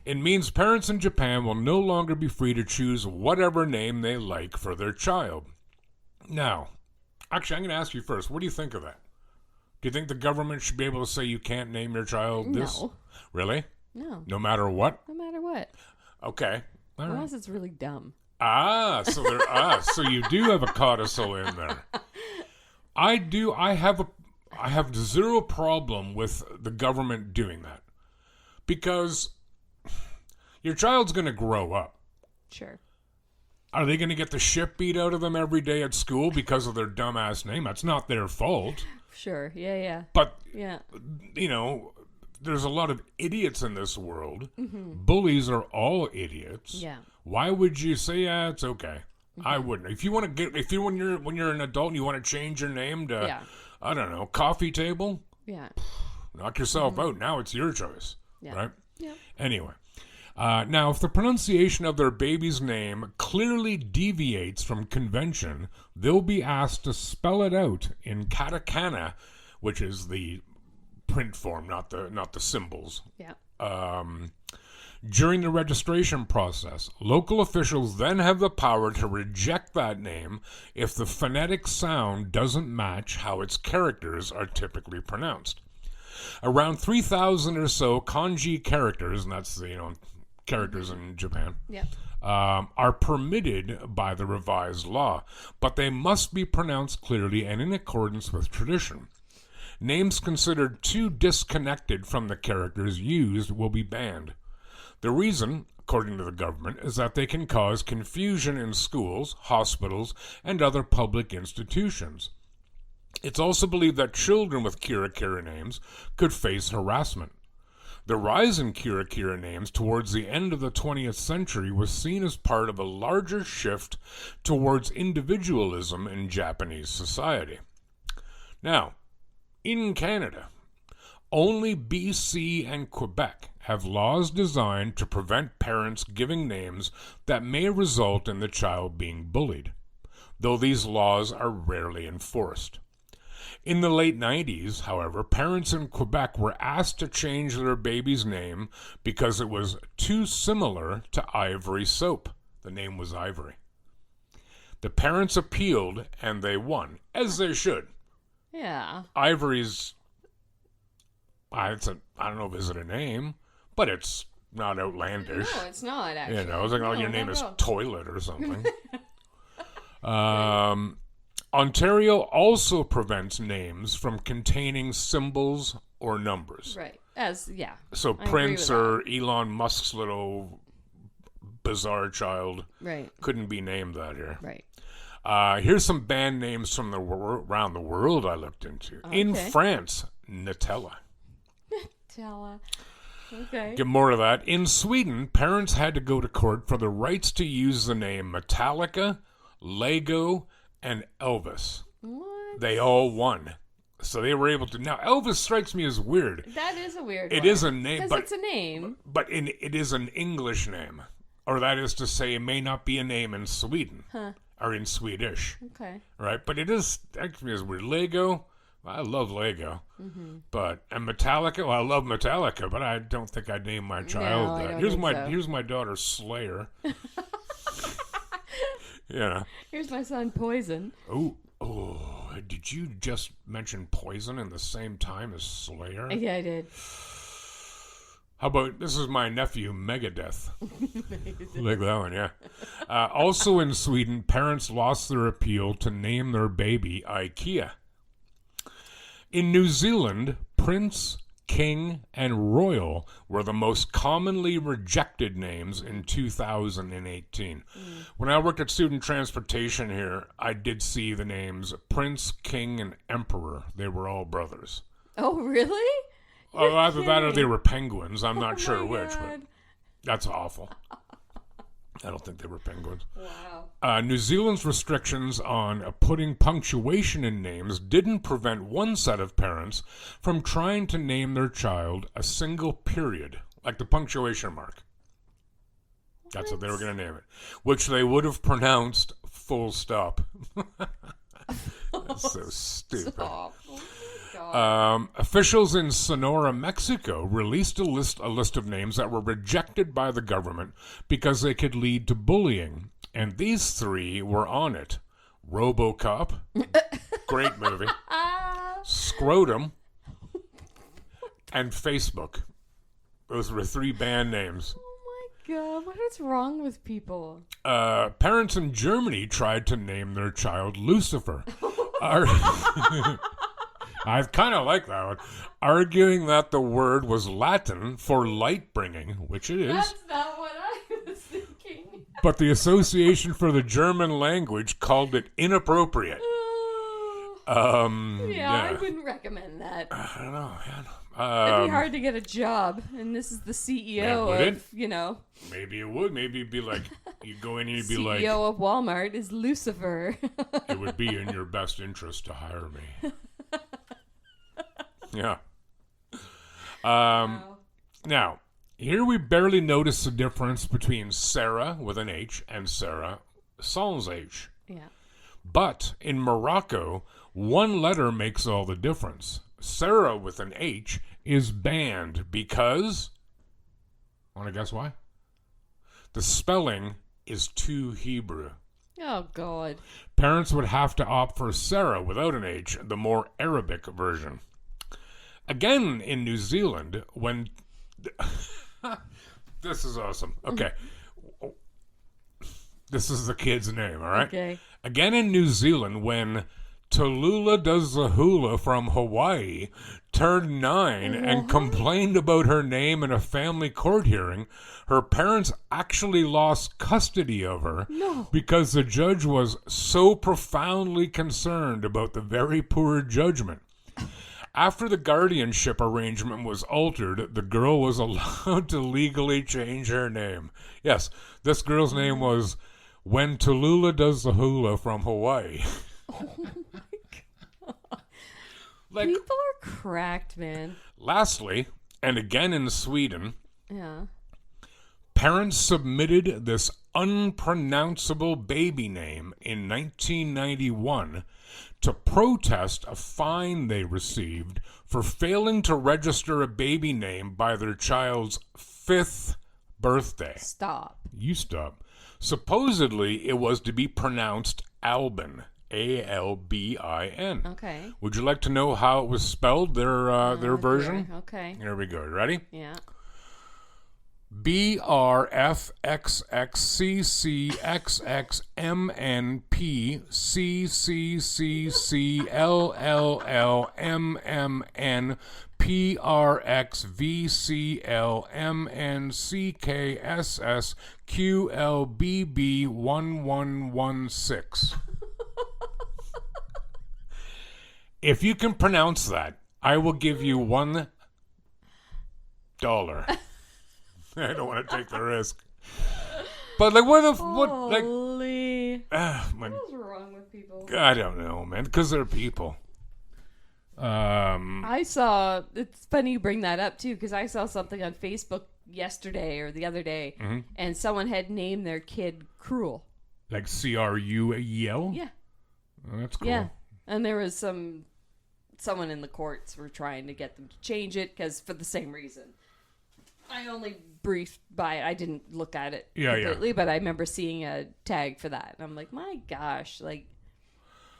A: It means parents in Japan will no longer be free to choose whatever name they like for their child. Now, actually, I'm going to ask you first, what do you think of that? Do you think the government should be able to say you can't name your child this?
C: No.
A: Really?
C: No.
A: No matter what?
C: No matter what.
A: Okay. All right.
C: Unless it's really dumb.
A: So you do have a codicil in there. I do. I have zero problem with the government doing that. Because your child's going to grow up.
C: Sure.
A: Are they going to get the shit beat out of them every day at school because of their dumbass name? That's not their fault.
C: Sure. Yeah.
A: But,
C: yeah.
A: You know, there's a lot of idiots in this world. Bullies are all idiots.
C: Yeah.
A: Why would you say, yeah, it's okay? I wouldn't. If you want to when you're an adult and you want to change your name to, I don't know, coffee table.
C: Yeah.
A: Knock yourself out. Now it's your choice.
C: Yeah.
A: Right?
C: Yeah.
A: Anyway. Now, if the pronunciation of their baby's name clearly deviates from convention, they'll be asked to spell it out in katakana, which is the print form, not the symbols.
C: Yeah.
A: During the registration process, local officials then have the power to reject that name if the phonetic sound doesn't match how its characters are typically pronounced. Around 3,000 or so kanji characters, and that's characters in Japan, are permitted by the revised law, but they must be pronounced clearly and in accordance with tradition. Names considered too disconnected from the characters used will be banned. The reason, according to the government, is that they can cause confusion in schools, hospitals, and other public institutions. It's also believed that children with kira names could face harassment. The rise in kira names towards the end of the 20th century was seen as part of a larger shift towards individualism in Japanese society. Now, in Canada, only BC and Quebec have laws designed to prevent parents giving names that may result in the child being bullied, though these laws are rarely enforced. In the late 90s, however, parents in Quebec were asked to change their baby's name because it was too similar to Ivory soap. The name was Ivory. The parents appealed, and they won, as they should.
C: Yeah.
A: Ivory's, I don't know if it's a name, but it's not outlandish.
C: No, it's not, actually.
A: You know, it's like, oh, your name is Toilet or something. Ontario also prevents names from containing symbols or numbers.
C: Right.
A: So Prince or Elon Musk's little bizarre child couldn't be named that here.
C: Right.
A: Here's some band names from around the world I looked into. Okay. In France, Nutella.
C: Nutella. Okay.
A: Get more of that. In Sweden, parents had to go to court for the rights to use the name Metallica, Lego, and Elvis.
C: What?
A: They all won. So they were able to. Now, Elvis strikes me as weird.
C: That is a weird
A: It
C: one.
A: is a name.
C: Because it's a name.
A: But it is an English name. Or that is to say, it may not be a name in Sweden.
C: Huh.
A: Or in Swedish.
C: Okay.
A: Right? But it is, actually, is weird. Lego, I love Lego. Mm-hmm. And Metallica, well, I love Metallica, but I don't think I'd name my child that. Here's my daughter, Slayer. Yeah.
C: Here's my son, Poison.
A: Oh, did you just mention Poison in the same time as Slayer?
C: Yeah, I did.
A: How about, this is my nephew, Megadeth. Like that one, yeah. Also in Sweden, parents lost their appeal to name their baby IKEA. In New Zealand, Prince, King, and Royal were the most commonly rejected names in 2018. When I worked at student transportation here, I did see the names Prince, King, and Emperor. They were all brothers.
C: Oh, really?
A: Oh, either that or they were penguins. I'm not sure which, but that's awful. I don't think they were penguins.
C: Wow.
A: New Zealand's restrictions on putting punctuation in names didn't prevent one set of parents from trying to name their child a single period, like the punctuation mark. That's what they were going to name it, which they would have pronounced full stop. That's so stupid.
C: Stop.
A: Officials in Sonora, Mexico, released a list of names that were rejected by the government because they could lead to bullying, and these three were on it: RoboCop, great movie, Scrotum, and Facebook. Those were three band names.
C: Oh my God, what is wrong with people?
A: Parents in Germany tried to name their child Lucifer. I kind of like that one. Arguing that the word was Latin for light bringing, which it is.
C: That's not what I was thinking.
A: But the Association for the German Language called it inappropriate.
C: I wouldn't recommend that.
A: I don't know.
C: It'd be hard to get a job, and this is the CEO of,
A: Maybe it would. Maybe it'd be like, you go in and you'd be like...
C: CEO of Walmart is Lucifer.
A: It would be in your best interest to hire me. Yeah.
C: Wow.
A: Now, here we barely notice the difference between Sarah with an H and Sarah sans H.
C: Yeah.
A: But in Morocco, one letter makes all the difference. Sarah with an H is banned because... Want to guess why? The spelling is too Hebrew.
C: Oh, God.
A: Parents would have to opt for Sarah without an H, the more Arabic version. Again, in New Zealand, when... This is awesome. Okay. This is the kid's name, all right?
C: Okay.
A: Again, in New Zealand, when Tallulah Does the Hula from Hawaii turned 9 and complained about her name in a family court hearing, her parents actually lost custody of her because the judge was so profoundly concerned about the very poor judgment. After the guardianship arrangement was altered, the girl was allowed to legally change her name. Yes, this girl's name was When Tallulah Does the Hula from Hawaii.
C: Oh my God. People are cracked, man.
A: Lastly, and again in Sweden,
C: yeah,
A: parents submitted this unpronounceable baby name in 1991 to protest a fine they received for failing to register a baby name by their child's 5th birthday.
C: Stop.
A: You stop. Supposedly, it was to be pronounced Albin. Albin.
C: Okay.
A: Would you like to know how it was spelled, their version?
C: Okay.
A: Here we go. You ready?
C: Yeah.
A: BRFXXCCXXMNPCCCCLLLMMNPRXVCLMNCKSSQLBB1116. If you can pronounce that, I will give you $1. I don't want to take the risk. But like, what
C: Holy. What's wrong with people?
A: I don't know, man. Because they're people.
C: I saw. It's funny you bring that up too, because I saw something on Facebook yesterday or the other day, and someone had named their kid Cruel.
A: Like Cruel?
C: Yeah.
A: Oh, that's cool.
C: Yeah, and there was someone in the courts were trying to get them to change it because for the same reason. I only briefed by it. I didn't look at it completely, but I remember seeing a tag for that. And I'm like, my gosh, like,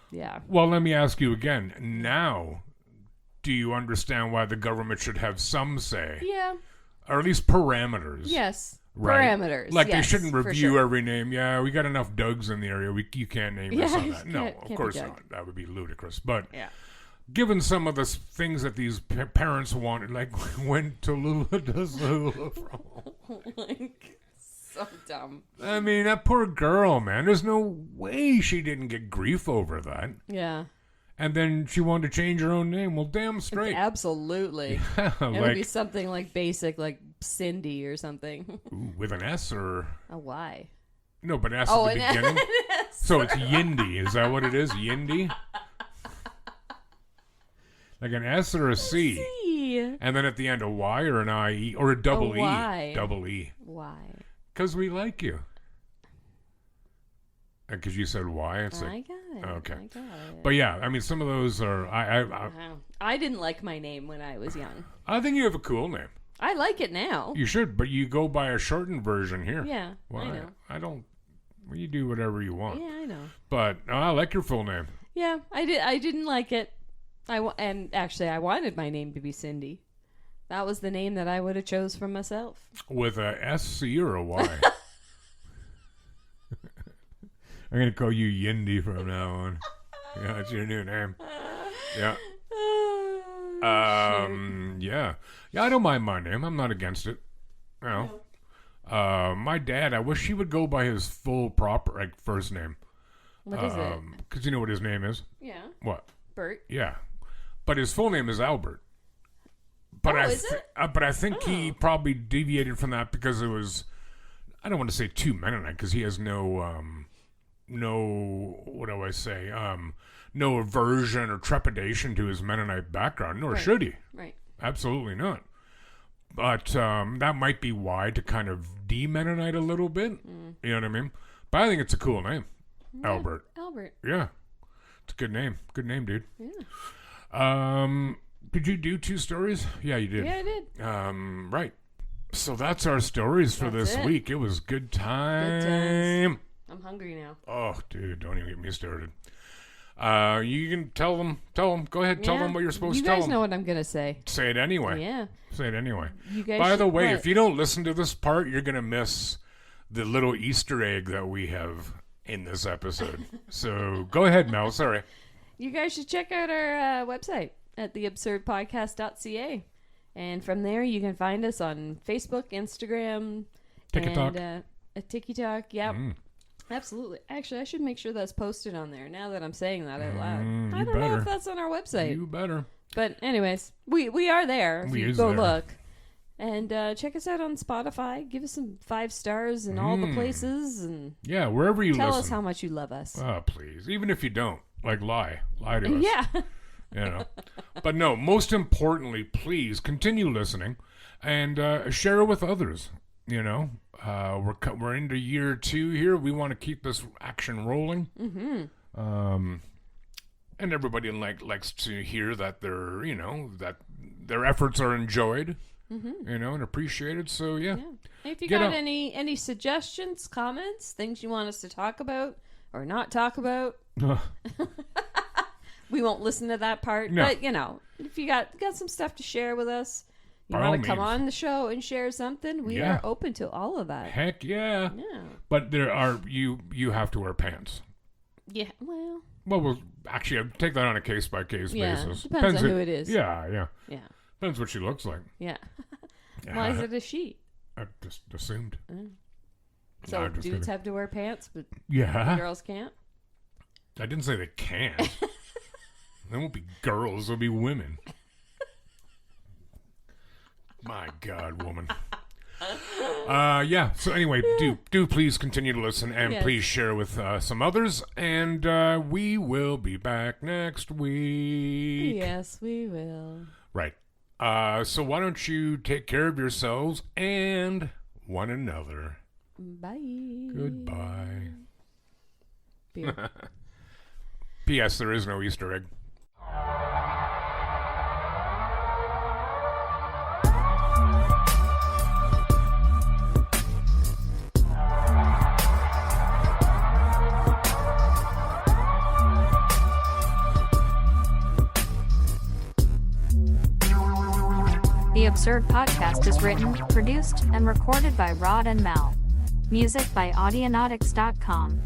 C: yeah.
A: Well, let me ask you again. Now, do you understand why the government should have some say?
C: Yeah.
A: Or at least parameters.
C: Yes.
A: Right?
C: Parameters.
A: Like
C: yes,
A: they shouldn't review
C: sure.
A: every name. Yeah, we got enough Dougs in the area. You can't name us on that. No, of course not. That would be ludicrous. But
C: yeah.
A: Given some of the things that these parents wanted, like when Tallulah does Tallulah from.
C: Like, so dumb.
A: I mean, that poor girl, man. There's no way she didn't get grief over that.
C: Yeah.
A: And then she wanted to change her own name. Well, damn straight.
C: Absolutely.
A: Yeah,
C: it would be something like basic, like Cindy or something.
A: Ooh, with an S or
C: a Y.
A: No, but S at the beginning. So it's Yindy. Is that what it is? Yindy? Like an S or a C.
C: C.
A: And then at the end a Y or an I-E or a double E.
C: Y.
A: Double E.
C: Why?
A: Because we like you. Because you said Y. It's like,
C: I got it.
A: Okay.
C: I got it.
A: But yeah, I mean, some of those are.
C: I didn't like my name when I was young.
A: I think you have a cool name.
C: I like it now.
A: You should, but you go by a shortened version here.
C: Yeah,
A: well,
C: I know.
A: I don't. Well, you do whatever you want.
C: Yeah, I know.
A: But I like your full name.
C: Yeah, I did. I didn't like it. And actually, I wanted my name to be Cindy. That was the name that I would have chose for myself.
A: With a SC or a Y? I'm going to call you Yindy from now on. Yeah, it's your new name. Yeah. Yeah. Yeah, I don't mind my name. I'm not against it. You know. My dad, I wish he would go by his full proper, like, first name.
C: What is it?
A: Because you know what his name is?
C: Yeah.
A: What?
C: Bert.
A: Yeah. But his full name is Albert. But
C: is it?
A: But I think he probably deviated from that because it was, I don't want to say too Mennonite because he has no, what do I say, no aversion or trepidation to his Mennonite background, nor should he.
C: Right.
A: Absolutely not. But that might be why, to kind of de-Mennonite a little bit. You know what I mean? But I think it's a cool name. Yeah, Albert.
C: Albert.
A: Yeah. It's a good name. Good name, dude.
C: Yeah.
A: Did you do 2 stories? Yeah, you did.
C: Yeah, I did.
A: Right. So that's our stories for this week. It was good time.
C: I'm hungry now.
A: Oh, dude, don't even get me started. You can tell them. Go ahead, tell them what you're supposed to tell them.
C: You guys know what I'm going to say.
A: Say it anyway.
C: Yeah.
A: Say it anyway.
C: You guys
A: By the way, if you don't listen to this part, you're going to miss the little Easter egg that we have in this episode. So go ahead, Mel. Sorry.
C: You guys should check out our website at theabsurdpodcast.ca. And from there, you can find us on Facebook, Instagram,
A: TikTok.
C: and TikTok. Yep. Absolutely. Actually, I should make sure that's posted on there now that I'm saying that out loud. I don't know if that's on our website.
A: You better.
C: But anyways, we are there. If you go
A: there.
C: look. And check us out on Spotify. Give us some 5 stars in all the places. And
A: yeah, wherever you
C: tell
A: listen.
C: us how much you love us.
A: Oh, please. Even if you don't. Like, lie to us.
C: Yeah.
A: You know. But no, most importantly, please continue listening and share it with others. You know. We're into year 2 here. We want to keep this action rolling. Mm-hmm. And everybody likes to hear that that their efforts are enjoyed, and appreciated. So yeah.
C: If you got any suggestions, comments, things you want us to talk about or not talk about, we won't listen to that part. No. But if you got some stuff to share with us, you want to come on the show and share something, we are open to all of that.
A: Heck yeah. But you have to wear pants.
C: Yeah, well,
A: we'll actually take that on a case-by-case basis.
C: Depends on who it is.
A: Yeah. Depends what she looks like.
C: Yeah. Why is it a she?
A: I just assumed.
C: So dudes have to wear pants, but girls can't?
A: I didn't say they can't. They won't be girls, they'll be women. My God, woman. So anyway, do please continue to listen and please share with some others, and we will be back next week.
C: Yes, we will.
A: Right. So why don't you take care of yourselves and one another.
C: Bye.
A: Goodbye. P.S. There is no Easter egg.
B: The Absurd Podcast is written, produced, and recorded by Rod and Mel. Music by Audionautics.com.